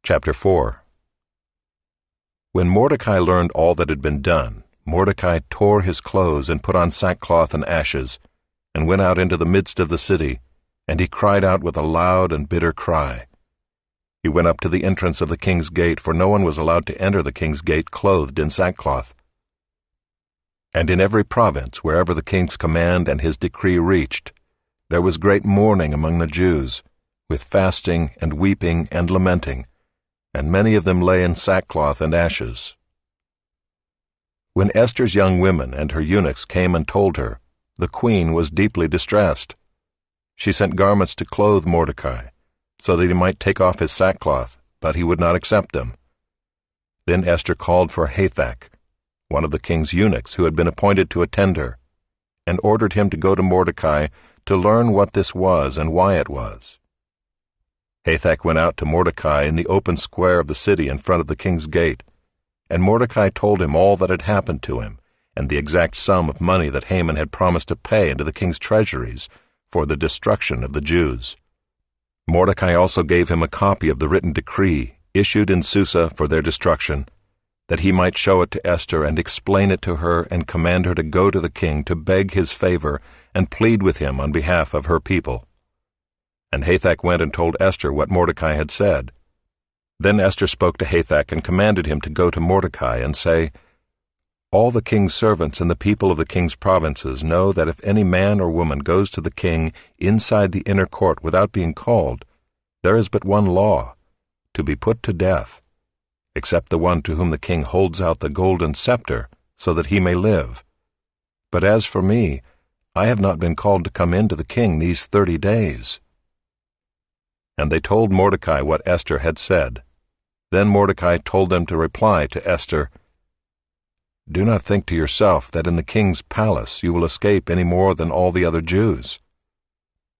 Chapter 4. When Mordecai learned all that had been done, Mordecai tore his clothes and put on sackcloth and ashes, and went out into the midst of the city, and he cried out with a loud and bitter cry. He went up to the entrance of the king's gate, for no one was allowed to enter the king's gate clothed in sackcloth. And in every province, wherever the king's command and his decree reached, there was great mourning among the Jews, with fasting and weeping and lamenting, and many of them lay in sackcloth and ashes. When Esther's young women and her eunuchs came and told her, the queen was deeply distressed. She sent garments to clothe Mordecai, so that he might take off his sackcloth, but he would not accept them. Then Esther called for Hathach, one of the king's eunuchs who had been appointed to attend her, and ordered him to go to Mordecai to learn what this was and why it was. Hathach went out to Mordecai in the open square of the city in front of the king's gate, and Mordecai told him all that had happened to him, and the exact sum of money that Haman had promised to pay into the king's treasuries for the destruction of the Jews. Mordecai also gave him a copy of the written decree issued in Susa for their destruction, that he might show it to Esther and explain it to her and command her to go to the king to beg his favor and plead with him on behalf of her people. And Hathach went and told Esther what Mordecai had said. Then Esther spoke to Hathach and commanded him to go to Mordecai and say, "All the king's servants and the people of the king's provinces know that if any man or woman goes to the king inside the inner court without being called, there is but one law, to be put to death, except the one to whom the king holds out the golden scepter, so that he may live. But as for me, I have not been called to come in to the king these 30 days. And they told Mordecai what Esther had said. Then Mordecai told them to reply to Esther, "Do not think to yourself that in the king's palace you will escape any more than all the other Jews.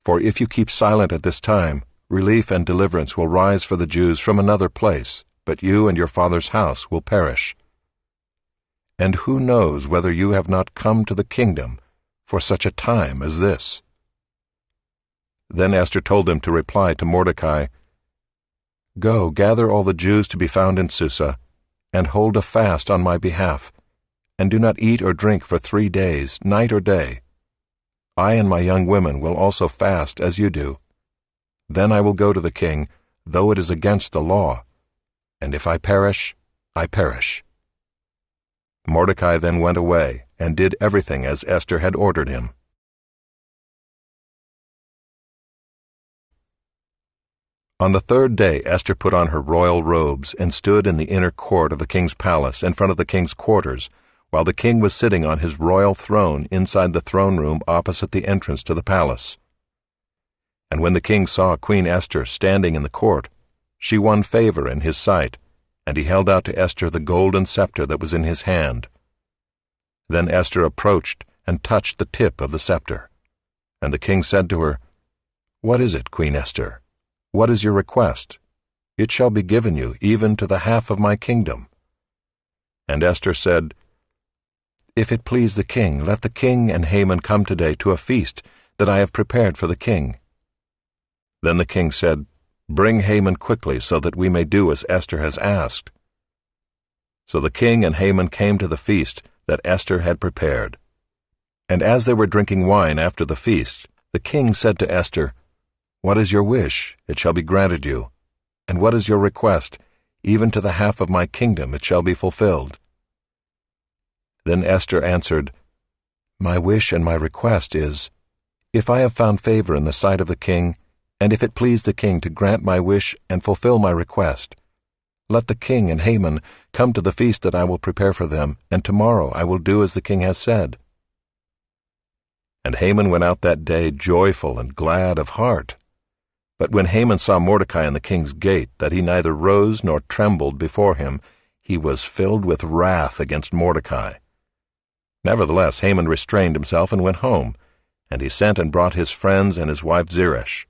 For if you keep silent at this time, relief and deliverance will rise for the Jews from another place, but you and your father's house will perish. And who knows whether you have not come to the kingdom for such a time as this?" Then Esther told them to reply to Mordecai, "Go, gather all the Jews to be found in Susa, and hold a fast on my behalf, and do not eat or drink for 3 days, night or day. I and my young women will also fast as you do. Then I will go to the king, though it is against the law, and if I perish, I perish." Mordecai then went away and did everything as Esther had ordered him. On the 3rd day Esther put on her royal robes and stood in the inner court of the king's palace in front of the king's quarters, while the king was sitting on his royal throne inside the throne room opposite the entrance to the palace. And when the king saw Queen Esther standing in the court, she won favor in his sight, and he held out to Esther the golden scepter that was in his hand. Then Esther approached and touched the tip of the scepter. And the king said to her, "What is it, Queen Esther? What is your request? It shall be given you, even to the half of my kingdom." And Esther said, "If it please the king, let the king and Haman come today to a feast that I have prepared for the king." Then the king said, "Bring Haman quickly, so that we may do as Esther has asked." So the king and Haman came to the feast that Esther had prepared. And as they were drinking wine after the feast, the king said to Esther, "What is your wish? It shall be granted you. And what is your request? Even to the half of my kingdom it shall be fulfilled." Then Esther answered, "My wish and my request is, if I have found favor in the sight of the king, and if it please the king to grant my wish and fulfill my request, let the king and Haman come to the feast that I will prepare for them, and tomorrow I will do as the king has said." And Haman went out that day joyful and glad of heart. But when Haman saw Mordecai in the king's gate, that he neither rose nor trembled before him, he was filled with wrath against Mordecai. Nevertheless Haman restrained himself and went home, and he sent and brought his friends and his wife Zeresh.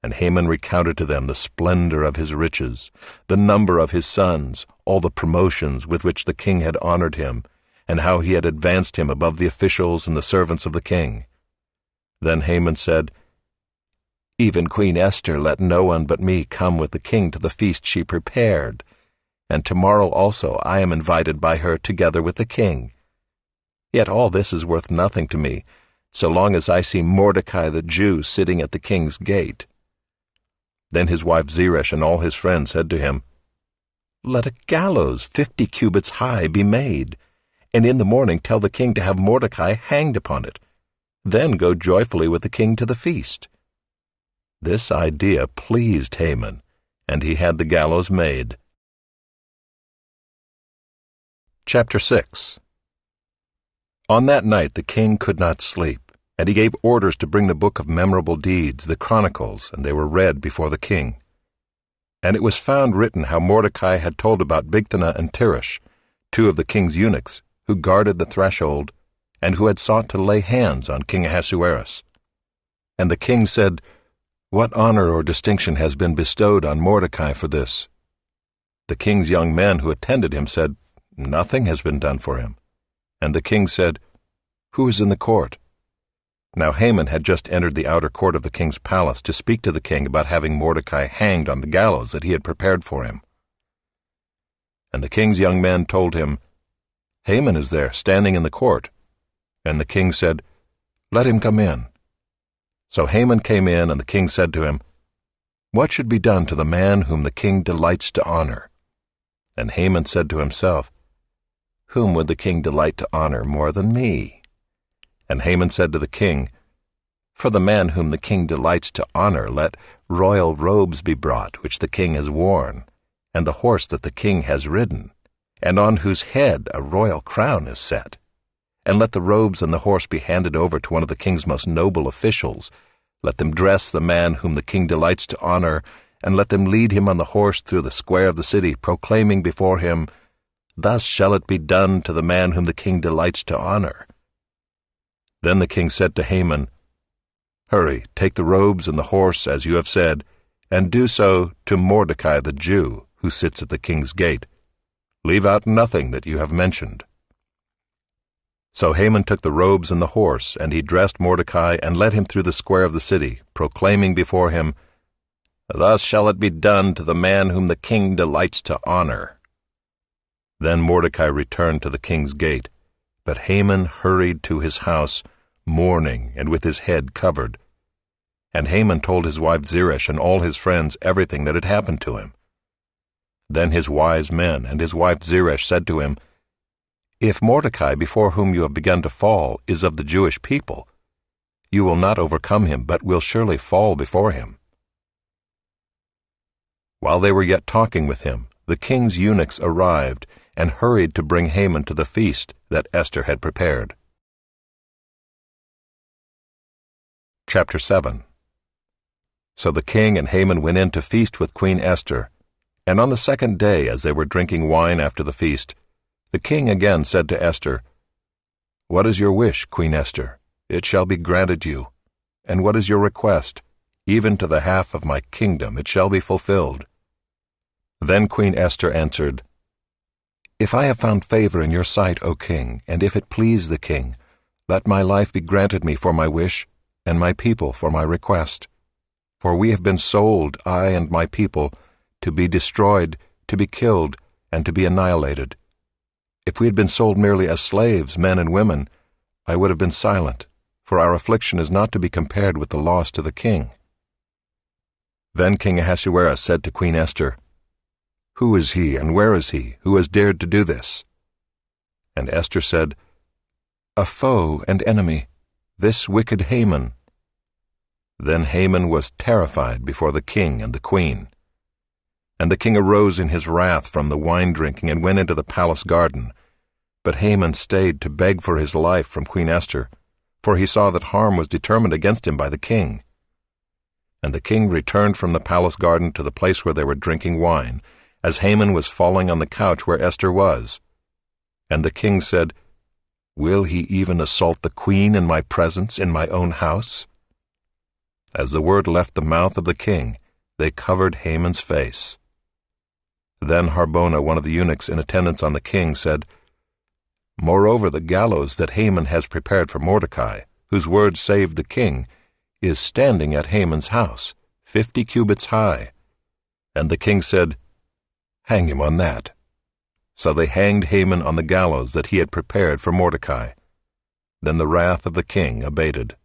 And Haman recounted to them the splendor of his riches, the number of his sons, all the promotions with which the king had honored him, and how he had advanced him above the officials and the servants of the king. Then Haman said, Even Queen Esther let no one but me come with the king to the feast she prepared, and tomorrow also I am invited by her together with the king. Yet all this is worth nothing to me, so long as I see Mordecai the Jew sitting at the king's gate." Then his wife Zeresh and all his friends said to him, "Let a gallows 50 cubits high be made, and in the morning tell the king to have Mordecai hanged upon it. Then go joyfully with the king to the feast." This idea pleased Haman, and he had the gallows made. Chapter 6. On that night the king could not sleep, and he gave orders to bring the book of memorable deeds, the Chronicles, and they were read before the king. And it was found written how Mordecai had told about Bigthana and Teresh, 2 of the king's eunuchs, who guarded the threshold, and who had sought to lay hands on King Ahasuerus. And the king said, "What honor or distinction has been bestowed on Mordecai for this?" The king's young men who attended him said, "Nothing has been done for him." And the king said, "Who is in the court?" Now Haman had just entered the outer court of the king's palace to speak to the king about having Mordecai hanged on the gallows that he had prepared for him. And the king's young men told him, "Haman is there, standing in the court." And the king said, "Let him come in." So Haman came in, and the king said to him, "What should be done to the man whom the king delights to honor?" And Haman said to himself, "Whom would the king delight to honor more than me?" And Haman said to the king, "For the man whom the king delights to honor, let royal robes be brought, which the king has worn, and the horse that the king has ridden, and on whose head a royal crown is set. And let the robes and the horse be handed over to one of the king's most noble officials. Let them dress the man whom the king delights to honor, and let them lead him on the horse through the square of the city, proclaiming before him, 'Thus shall it be done to the man whom the king delights to honor.'" Then the king said to Haman, "Hurry, take the robes and the horse, as you have said, and do so to Mordecai the Jew, who sits at the king's gate. Leave out nothing that you have mentioned." So Haman took the robes and the horse, and he dressed Mordecai and led him through the square of the city, proclaiming before him, "Thus shall it be done to the man whom the king delights to honor." Then Mordecai returned to the king's gate, but Haman hurried to his house, mourning and with his head covered. And Haman told his wife Zeresh and all his friends everything that had happened to him. Then his wise men and his wife Zeresh said to him, "If Mordecai, before whom you have begun to fall, is of the Jewish people, you will not overcome him, but will surely fall before him." While they were yet talking with him, the king's eunuchs arrived and hurried to bring Haman to the feast that Esther had prepared. Chapter 7. So the king and Haman went in to feast with Queen Esther, and on the second day, as they were drinking wine after the feast, the king again said to Esther, "What is your wish, Queen Esther? It shall be granted you. And what is your request? Even to the half of my kingdom it shall be fulfilled." Then Queen Esther answered, "If I have found favor in your sight, O king, and if it please the king, let my life be granted me for my wish, and my people for my request. For we have been sold, I and my people, to be destroyed, to be killed, and to be annihilated. If we had been sold merely as slaves, men and women, I would have been silent, for our affliction is not to be compared with the loss to the king." Then King Ahasuerus said to Queen Esther, "Who is he, and where is he, who has dared to do this?" And Esther said, "A foe and enemy, this wicked Haman." Then Haman was terrified before the king and the queen. And the king arose in his wrath from the wine drinking and went into the palace garden. But Haman stayed to beg for his life from Queen Esther, for he saw that harm was determined against him by the king. And the king returned from the palace garden to the place where they were drinking wine, as Haman was falling on the couch where Esther was. And the king said, "Will he even assault the queen in my presence, in my own house?" As the word left the mouth of the king, they covered Haman's face. Then Harbona, one of the eunuchs in attendance on the king, said, "Moreover, the gallows that Haman has prepared for Mordecai, whose words saved the king, is standing at Haman's house, 50 cubits high. And the king said, Hang him on that. So they hanged Haman on the gallows that he had prepared for Mordecai. Then the wrath of the king abated.